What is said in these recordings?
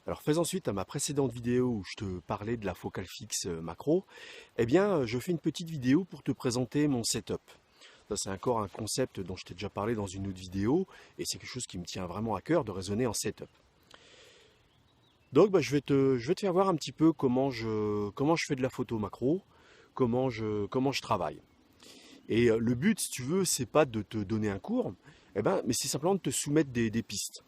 Alors faisant suite à ma précédente vidéo où je te parlais de la focale fixe macro, eh bien je fais une petite vidéo pour te présenter mon setup. Ça c'est encore un concept dont je t'ai déjà parlé dans une autre vidéo et c'est quelque chose qui me tient vraiment à cœur de raisonner en setup. Donc je vais te faire voir un petit peu comment je fais de la photo macro, comment je travaille. Et le but, si tu veux, c'est pas de te donner un cours, mais c'est simplement de te soumettre des pistes.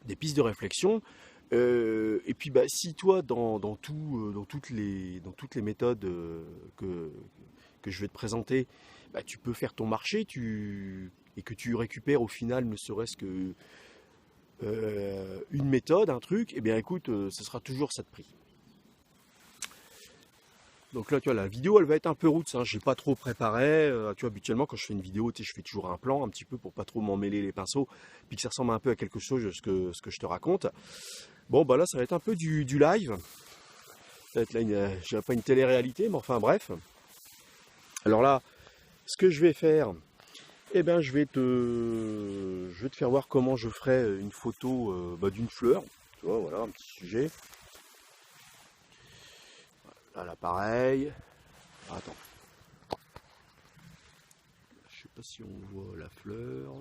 Des pistes de réflexion. Et puis si toi, dans toutes les méthodes que je vais te présenter, tu peux faire ton marché et que tu récupères au final ne serait-ce que une méthode, un truc, eh bien écoute, ce sera toujours ça de prix. Donc là, tu vois, la vidéo, elle va être un peu roots, hein. J'ai pas trop préparé. Tu vois, habituellement, quand je fais une vidéo, tu sais, je fais toujours un plan un petit peu pour pas trop m'emmêler les pinceaux, puis que ça ressemble un peu à quelque chose de ce que je te raconte. Bon, bah là, ça va être un peu du live. Ça va être là, je dirais pas une télé-réalité, mais enfin, bref. Alors là, ce que je vais faire, je vais te faire voir comment je ferai une photo d'une fleur. Tu vois, voilà, un petit sujet. Là, l'appareil. Ah, attends. Je sais pas si on voit la fleur.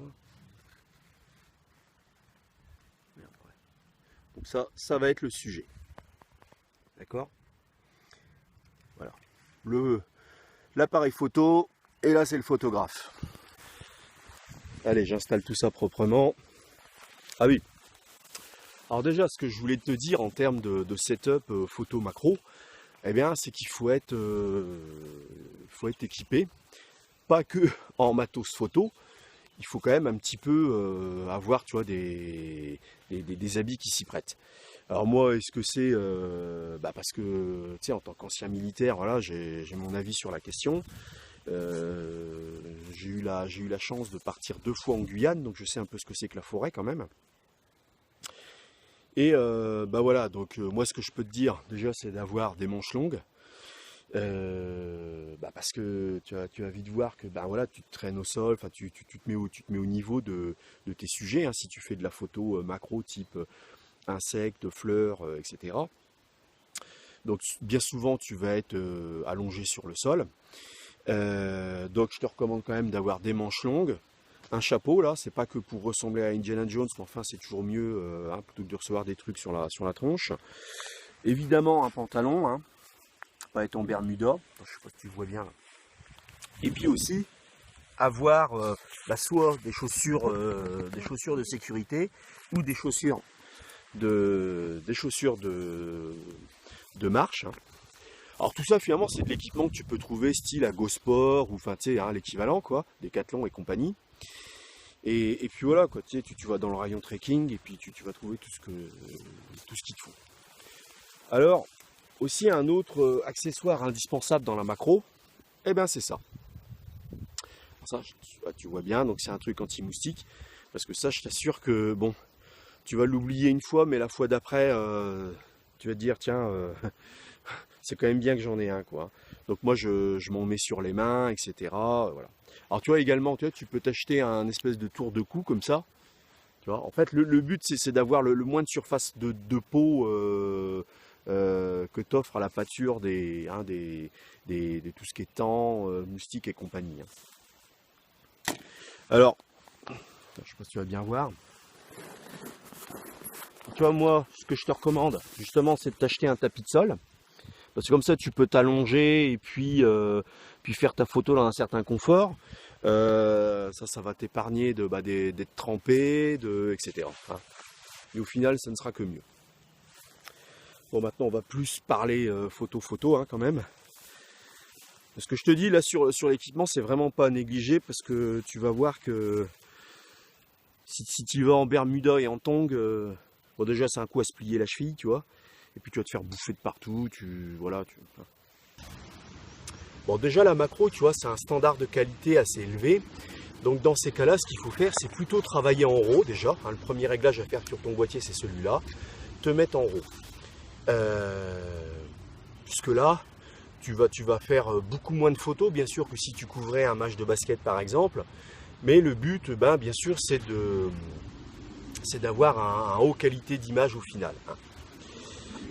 Merde, ouais. Donc ça va être le sujet. D'accord? Voilà. L'appareil photo. Et là, c'est le photographe. Allez, j'installe tout ça proprement. Ah oui. Alors déjà, ce que je voulais te dire en termes de setup photo macro, c'est qu'il faut être équipé. Pas que en matos photo, il faut quand même un petit peu avoir, tu vois, des habits qui s'y prêtent. Alors moi, est-ce que c'est parce que, tu sais, en tant qu'ancien militaire, voilà, j'ai mon avis sur la question. J'ai eu la chance de partir 2 fois en Guyane, donc je sais un peu ce que c'est que la forêt quand même. Et voilà, donc moi ce que je peux te dire déjà c'est d'avoir des manches longues. Parce que tu vas vite voir que voilà, tu te traînes au sol, enfin tu te mets au niveau de tes sujets, hein, si tu fais de la photo macro type insectes, fleurs, etc. Donc bien souvent tu vas être allongé sur le sol. Donc je te recommande quand même d'avoir des manches longues, un chapeau là, c'est pas que pour ressembler à Indiana Jones, mais enfin c'est toujours mieux plutôt que de recevoir des trucs sur la tronche. Évidemment un pantalon, hein, pas être en Bermuda, je sais pas si tu vois bien là. Et puis aussi avoir soit des chaussures de sécurité ou des chaussures de marche, hein. Alors tout ça finalement c'est de l'équipement que tu peux trouver style à Go Sport ou enfin tu sais, hein, l'équivalent quoi, Decathlon et compagnie. Et puis voilà quoi, tu sais, tu vas dans le rayon trekking et puis tu vas trouver tout ce qu'il te faut. Alors aussi un autre accessoire indispensable dans la macro, c'est ça. Alors ça tu vois bien, donc c'est un truc anti-moustique, parce que ça je t'assure que bon, tu vas l'oublier une fois, mais la fois d'après, tu vas te dire tiens, c'est quand même bien que j'en ai un quoi. Donc moi je m'en mets sur les mains, etc. Voilà. Alors tu vois également, tu peux t'acheter un espèce de tour de cou comme ça. Tu vois, en fait le but c'est d'avoir le moins de surface de peau que t'offre à la pâture de tout ce qui est temps, moustiques et compagnie, hein. Alors, je sais pas si tu vas bien voir. Tu vois moi, ce que je te recommande justement c'est de t'acheter un tapis de sol. Parce que comme ça, tu peux t'allonger et puis faire ta photo dans un certain confort. Ça va t'épargner d'être trempé, etc. Hein. Et au final, ça ne sera que mieux. Bon, maintenant, on va plus parler photo, hein, quand même. Ce que je te dis là sur l'équipement, c'est vraiment pas à négliger parce que tu vas voir que si tu vas en Bermuda et en tongs, bon déjà c'est un coup à se plier la cheville, tu vois. Et puis tu vas te faire bouffer de partout, voilà. Bon déjà la macro, tu vois, c'est un standard de qualité assez élevé. Donc dans ces cas-là, ce qu'il faut faire, c'est plutôt travailler en RAW déjà, hein. Le premier réglage à faire sur ton boîtier, c'est celui-là. Te mettre en RAW. Puisque là, tu vas faire beaucoup moins de photos, bien sûr, que si tu couvrais un match de basket par exemple. Mais le but, bien sûr, c'est d'avoir un haut qualité d'image au final, hein.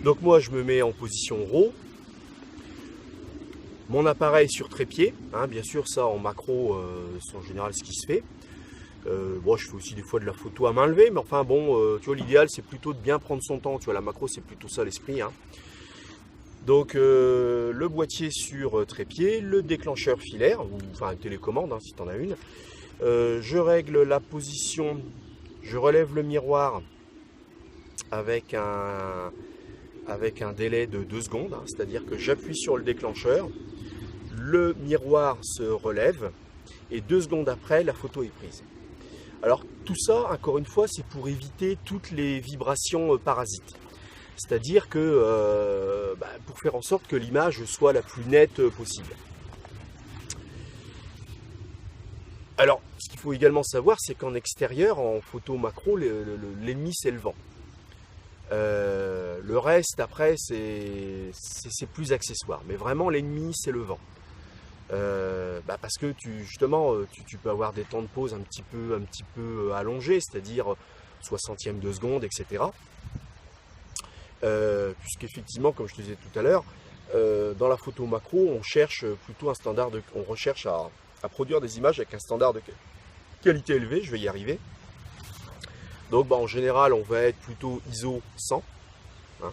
Donc moi je me mets en position RAW, mon appareil sur trépied, hein, bien sûr ça en macro c'est en général ce qui se fait. Bon, je fais aussi des fois de la photo à main levée, mais enfin bon, tu vois, l'idéal c'est plutôt de bien prendre son temps, tu vois, la macro c'est plutôt ça l'esprit, hein. Donc le boîtier sur trépied, le déclencheur filaire, ou enfin télécommande hein, si tu en as une. Je règle la position, je relève le miroir avec un délai de 2 secondes, hein, c'est-à-dire que j'appuie sur le déclencheur, le miroir se relève et 2 secondes après la photo est prise. Alors tout ça, encore une fois, c'est pour éviter toutes les vibrations parasites. C'est-à-dire que pour faire en sorte que l'image soit la plus nette possible. Alors, ce qu'il faut également savoir, c'est qu'en extérieur, en photo macro, l'ennemi c'est le vent. Le reste, après, c'est plus accessoire. Mais vraiment, l'ennemi c'est le vent. Parce que justement, tu peux avoir des temps de pause un petit peu allongés, c'est-à-dire 60e de seconde, etc. Puisqu'effectivement, comme je te disais tout à l'heure, dans la photo macro, on cherche plutôt un standard on recherche à produire des images avec un standard de qualité élevée, je vais y arriver. Donc en général, on va être plutôt ISO 100. Hein.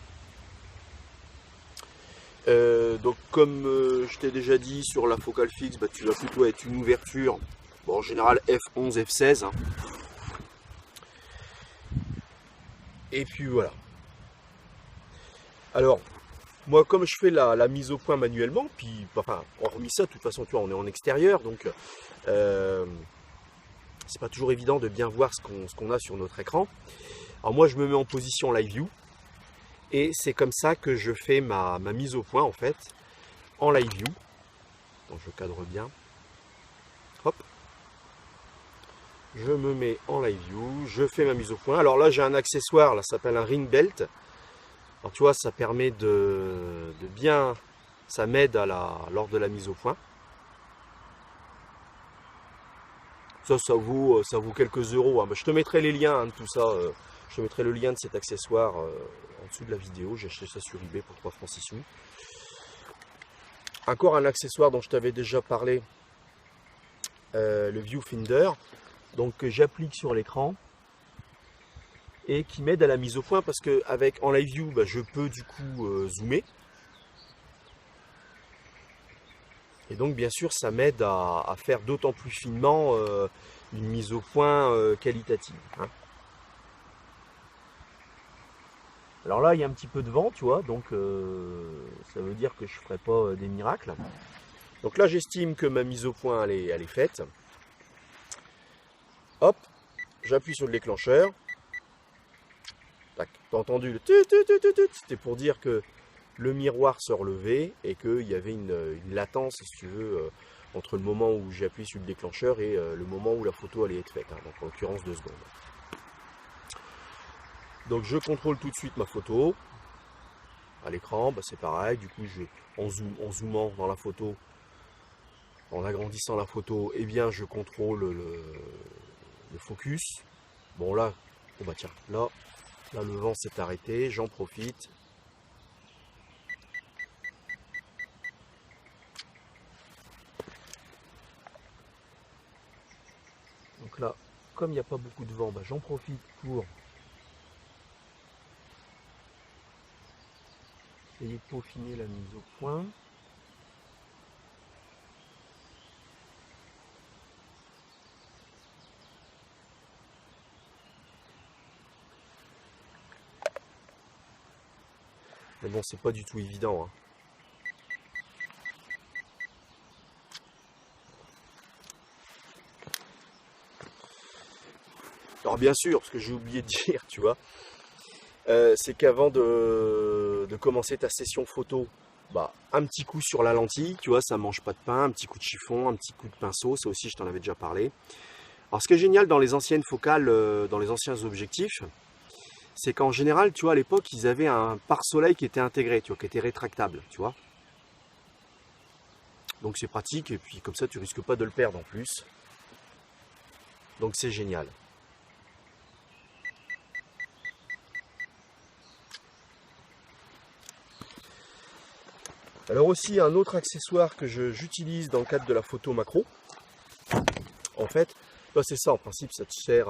Donc comme je t'ai déjà dit sur la focale fixe, tu vas plutôt être une ouverture, en général f11, f16. Hein. Et puis voilà. Alors, moi comme je fais la mise au point manuellement, puis enfin, hormis ça, de toute façon, tu vois, on est en extérieur, donc c'est pas toujours évident de bien voir ce qu'on a sur notre écran. Alors moi je me mets en position live view, et c'est comme ça que je fais ma mise au point en fait, en live view. Donc je cadre bien. Hop. Je me mets en live view, je fais ma mise au point. Alors là j'ai un accessoire, là ça s'appelle un ring belt. Alors tu vois, ça permet de bien, ça m'aide lors de la mise au point. Ça vaut quelques euros. Hein. Je te mettrai les liens de tout ça. Je te mettrai le lien de cet accessoire en dessous de la vidéo. J'ai acheté ça sur eBay pour 3 francs 6 sous. Encore un accessoire dont je t'avais déjà parlé, le viewfinder. Donc que j'applique sur l'écran et qui m'aide à la mise au point parce que en live view, je peux du coup zoomer. Et donc bien sûr ça m'aide à faire d'autant plus finement une mise au point qualitative. Hein. Alors là il y a un petit peu de vent, tu vois, donc ça veut dire que je ne ferai pas des miracles. Donc là j'estime que ma mise au point elle est faite. Hop, j'appuie sur le déclencheur. Tac, t'as entendu le tut tut tut tut, c'était pour dire que le miroir se relevait et qu'il y avait une latence, si tu veux, entre le moment où j'appuie sur le déclencheur et le moment où la photo allait être faite, hein, donc en l'occurrence 2 secondes. Donc je contrôle tout de suite ma photo. À l'écran, c'est pareil, du coup en zoomant dans la photo, en agrandissant la photo, eh bien je contrôle le focus. Bon là, tiens, là le vent s'est arrêté, j'en profite. Donc là, comme il n'y a pas beaucoup de vent, j'en profite pour essayer de peaufiner la mise au point. Mais bon, c'est pas du tout évident. Hein. Alors bien sûr, ce que j'ai oublié de dire, tu vois, c'est qu'avant de commencer ta session photo, un petit coup sur la lentille, tu vois, ça mange pas de pain, un petit coup de chiffon, un petit coup de pinceau, ça aussi je t'en avais déjà parlé. Alors ce qui est génial dans les anciennes focales, dans les anciens objectifs, c'est qu'en général, tu vois, à l'époque, ils avaient un pare-soleil qui était intégré, tu vois, qui était rétractable, tu vois. Donc c'est pratique, et puis comme ça, tu risques pas de le perdre en plus. Donc c'est génial. Alors aussi un autre accessoire que j'utilise dans le cadre de la photo macro. En fait, c'est ça en principe, ça te sert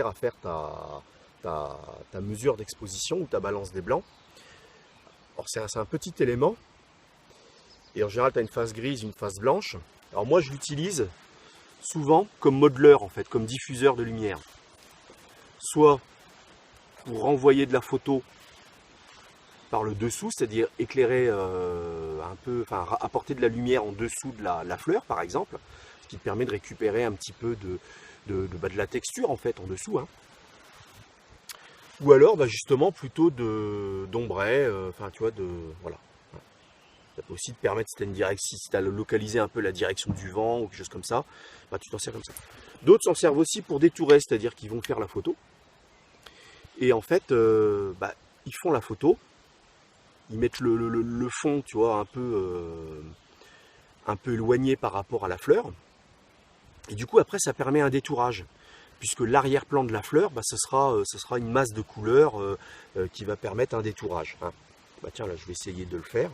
à faire ta mesure d'exposition ou ta balance des blancs. Alors c'est un petit élément. Et en général, tu as une face grise, une face blanche. Alors moi, je l'utilise souvent comme modeleur, en fait, comme diffuseur de lumière. Soit pour renvoyer de la photo par le dessous, c'est-à-dire éclairer un peu, enfin apporter de la lumière en dessous de la fleur, par exemple, ce qui te permet de récupérer un petit peu de la texture, en fait, en dessous. Hein. Ou alors, justement, plutôt d'ombray, enfin, tu vois, voilà. Ça peut aussi te permettre, si tu as une direction, si tu as localisé un peu la direction du vent ou quelque chose comme ça, tu t'en sers comme ça. D'autres s'en servent aussi pour détourer, c'est-à-dire qu'ils vont faire la photo. Et en fait, ils font la photo, ils mettent le fond, tu vois, un peu éloigné par rapport à la fleur. Et du coup, après, ça permet un détourage. Puisque l'arrière-plan de la fleur, ce sera une masse de couleurs qui va permettre un détourage. Hein. Tiens, là, je vais essayer de le faire.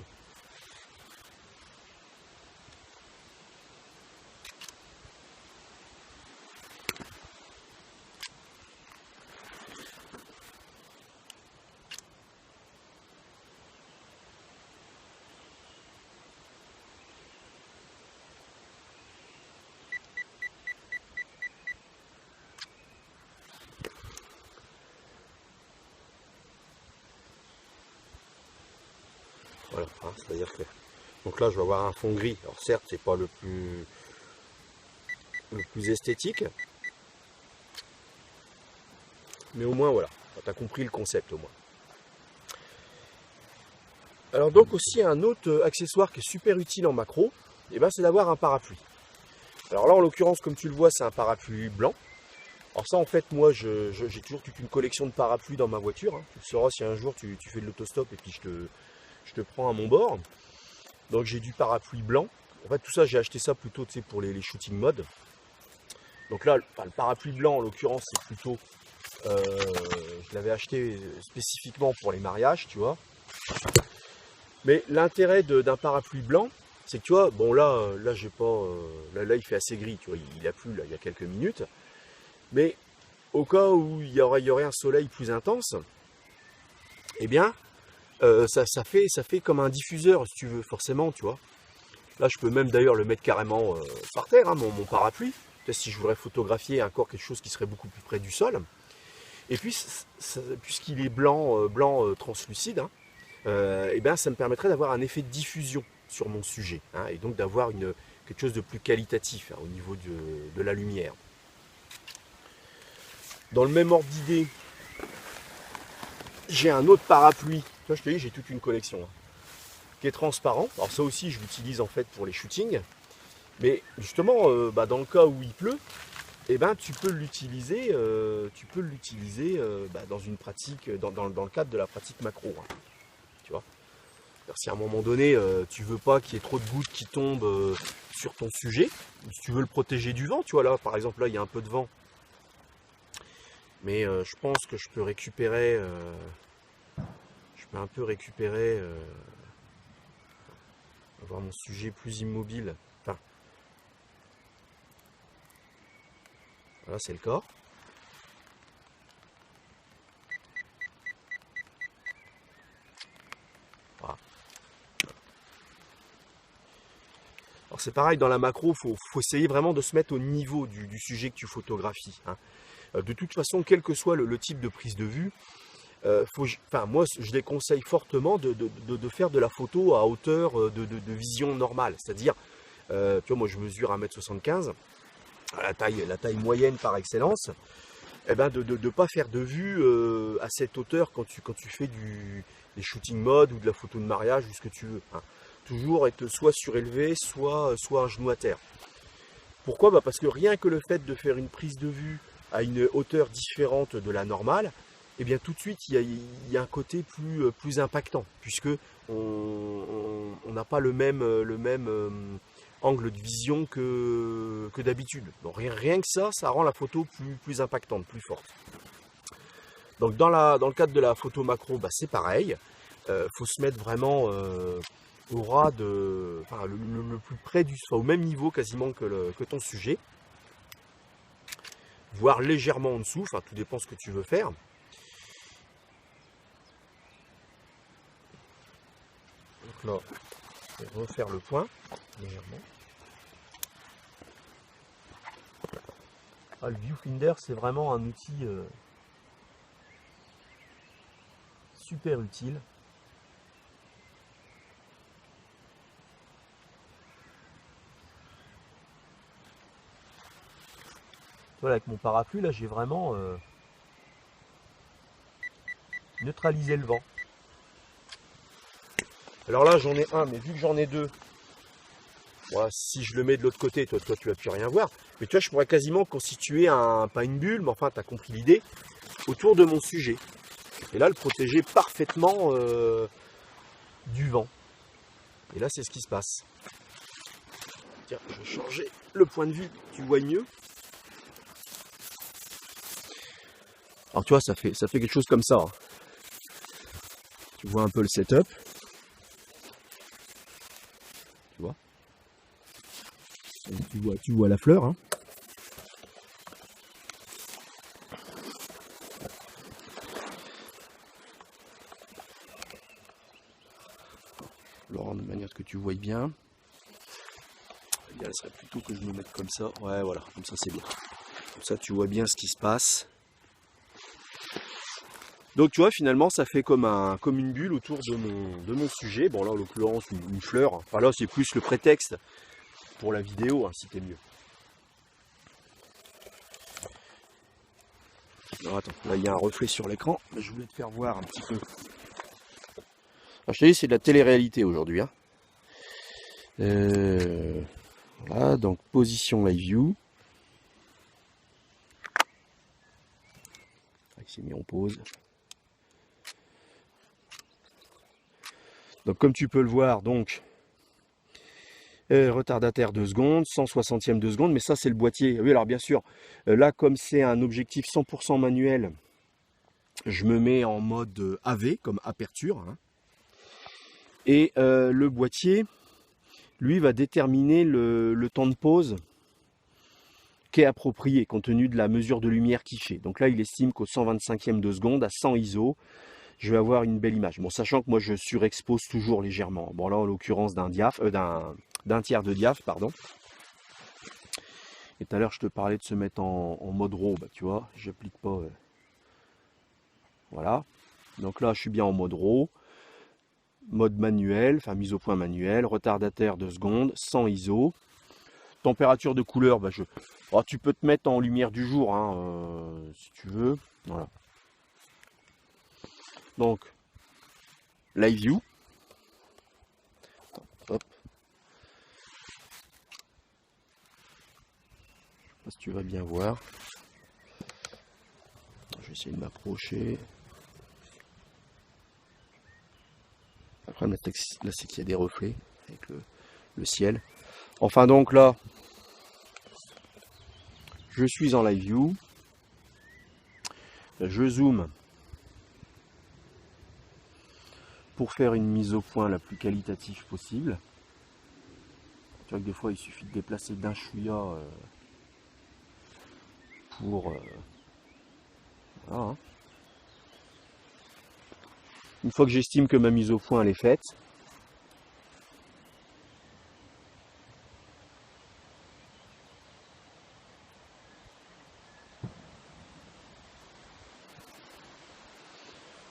Voilà, hein, c'est-à-dire que... Donc là, je vais avoir un fond gris. Alors certes, c'est pas le plus esthétique. Mais au moins, voilà. Tu as compris le concept, au moins. Alors donc aussi, un autre accessoire qui est super utile en macro, c'est d'avoir un parapluie. Alors là, en l'occurrence, comme tu le vois, c'est un parapluie blanc. Alors ça, en fait, moi, j'ai toujours toute une collection de parapluies dans ma voiture. Hein. Tu le sauras si un jour tu fais de l'autostop et puis je te prends à mon bord. Donc j'ai du parapluie blanc. En fait, tout ça, j'ai acheté ça plutôt pour les shooting modes. Donc là, le parapluie blanc, en l'occurrence, c'est plutôt... je l'avais acheté spécifiquement pour les mariages, tu vois. Mais l'intérêt d'un parapluie blanc, c'est que tu vois, bon là j'ai pas... là, il fait assez gris, tu vois, il a plu là, il y a quelques minutes. Mais au cas où il y aurait un soleil plus intense, eh bien, ça fait comme un diffuseur, si tu veux, forcément, tu vois. Là, je peux même d'ailleurs le mettre carrément par terre, hein, mon parapluie. Peut-être si je voudrais photographier encore quelque chose qui serait beaucoup plus près du sol. Et puis, puisqu'il est blanc translucide, hein, ça me permettrait d'avoir un effet de diffusion sur mon sujet. Hein, et donc d'avoir quelque chose de plus qualitatif hein, au niveau de la lumière. Dans le même ordre d'idée, j'ai un autre parapluie. Toi, je te dis, j'ai toute une collection hein, qui est transparent. Alors ça aussi, je l'utilise en fait pour les shootings. Mais justement, dans le cas où il pleut, tu peux l'utiliser dans une pratique, dans le cadre de la pratique macro. Hein, tu vois. Alors, si à un moment donné, tu veux pas qu'il y ait trop de gouttes qui tombent sur ton sujet, si tu veux le protéger du vent, tu vois là, par exemple, là, il y a un peu de vent. Mais je pense que je peux récupérer, avoir mon sujet plus immobile. Enfin, voilà, c'est le cas. Voilà. Alors c'est pareil, dans la macro, faut essayer vraiment de se mettre au niveau du sujet que tu photographies. Hein. De toute façon, quel que soit le type de prise de vue, moi je déconseille fortement de faire de la photo à hauteur de vision normale. C'est-à-dire, tu vois, moi je mesure 1m75, la taille moyenne par excellence, de ne pas faire de vue à cette hauteur quand tu fais des shooting mode ou de la photo de mariage ou ce que tu veux. Hein. Toujours être soit surélevé, soit un genou à terre. Pourquoi ? Parce que rien que le fait de faire une prise de vue à une hauteur différente de la normale, tout de suite il y a un côté plus impactant, puisque on n'a pas le même angle de vision que d'habitude. Donc rien que ça rend la photo plus impactante, plus forte. Donc dans le cadre de la photo macro, c'est pareil. Faut se mettre vraiment aura enfin, le plus près au même niveau quasiment que ton sujet, voire légèrement en dessous, enfin tout dépend ce que tu veux faire. Donc là, je vais refaire le point légèrement. Le viewfinder, c'est vraiment un outil super utile. Voilà, avec mon parapluie, là, j'ai vraiment neutralisé le vent. Alors là, j'en ai un, mais vu que j'en ai deux, moi, si je le mets de l'autre côté, toi tu vas plus rien voir. Mais tu vois, je pourrais quasiment constituer pas une bulle, mais enfin, tu as compris l'idée, autour de mon sujet. Et là, le protéger parfaitement du vent. Et là, c'est ce qui se passe. Tiens, je vais changer le point de vue, tu vois mieux. Alors tu vois, ça fait quelque chose comme ça. Hein. Tu vois un peu le setup. Tu vois. Et tu vois la fleur. Hein. Laurent, de manière à ce que tu vois bien. L'idéal serait plutôt que je me mette comme ça. Ouais, voilà, comme ça c'est bien. Comme ça tu vois bien ce qui se passe. Donc tu vois, finalement ça fait comme une bulle autour de mon sujet. Bon là en l'occurrence une fleur. Enfin là c'est plus le prétexte pour la vidéo, hein, si t'es mieux. Alors attends, là il y a un reflet sur l'écran. Je voulais te faire voir un petit peu. Alors, je te dis, c'est de la télé-réalité aujourd'hui. Hein. Voilà, donc position live view. Il s'est mis en pause. Donc comme tu peux le voir, donc retardataire 2 secondes, 160e de seconde, mais ça c'est le boîtier. Oui, alors bien sûr, là comme c'est un objectif 100% manuel, je me mets en mode AV, comme aperture. Hein. Et le boîtier, lui, va déterminer le temps de pause qui est approprié, compte tenu de la mesure de lumière qu'il fait. Donc là, il estime qu'au 125e de seconde, à 100 ISO, je vais avoir une belle image. Bon, sachant que moi, je surexpose toujours légèrement. Bon, là, en l'occurrence, d'un tiers de diaph, pardon. Et tout à l'heure, je te parlais de se mettre en mode RAW. Bah, tu vois, j'applique pas... Voilà. Donc là, je suis bien en mode RAW. Mode manuel, enfin mise au point manuel, retardataire 2 secondes, 100 ISO. Température de couleur, bah tu peux te mettre en lumière du jour, hein, si tu veux. Voilà. Donc, live view. Hop. Je sais pas si tu vas bien voir. Je vais essayer de m'approcher. Après, là, c'est qu'il y a des reflets avec le ciel. Enfin, donc là, je suis en live view. Je zoome pour faire une mise au point la plus qualitative possible. Tu vois que des fois, il suffit de déplacer d'un chouïa pour... voilà, hein. Une fois que j'estime que ma mise au point elle est faite,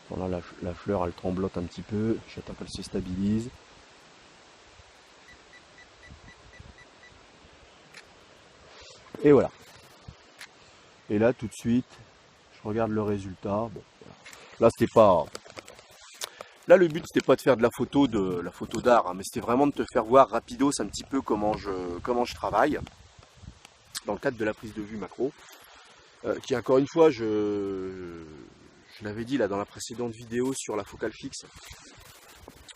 bon là la fleur elle tremblote un petit peu, j'attends qu'elle se stabilise. Et voilà. Et là tout de suite, je regarde le résultat. Bon, voilà. Là c'était pas... Là le but c'était pas de faire de la photo d'art, hein, mais c'était vraiment de te faire voir rapidos un petit peu comment je travaille dans le cadre de la prise de vue macro, qui encore une fois je l'avais dit là dans la précédente vidéo sur la focale fixe,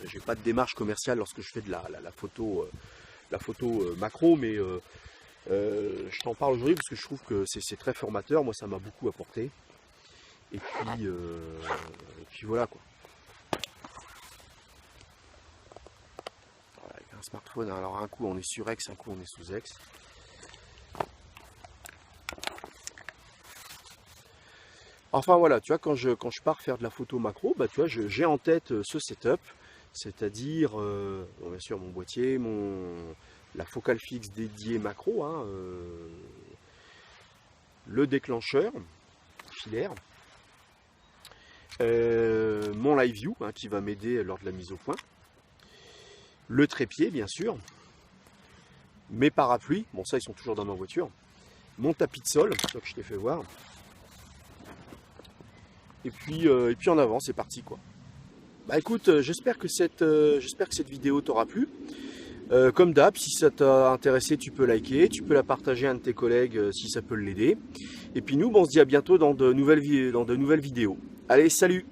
j'ai pas de démarche commerciale lorsque je fais de la photo macro, mais je t'en parle aujourd'hui parce que je trouve que c'est très formateur. Moi ça m'a beaucoup apporté, et puis voilà quoi. smartphone. Alors un coup on est sur X, un coup on est sous X. Enfin voilà, tu vois, quand je pars faire de la photo macro, bah tu vois, j'ai en tête ce setup, c'est-à-dire bon, bien sûr mon boîtier, la focale fixe dédiée macro, hein, le déclencheur filaire, mon live view hein, qui va m'aider lors de la mise au point, le trépied bien sûr, mes parapluies, bon ça ils sont toujours dans ma voiture, mon tapis de sol, c'est ça que je t'ai fait voir. Et puis en avant, c'est parti quoi. Bah écoute, j'espère que cette vidéo t'aura plu. Comme d'hab, si ça t'a intéressé, tu peux liker, tu peux la partager à un de tes collègues si ça peut l'aider. Et puis nous, on se dit à bientôt dans de nouvelles vidéos. Allez, salut!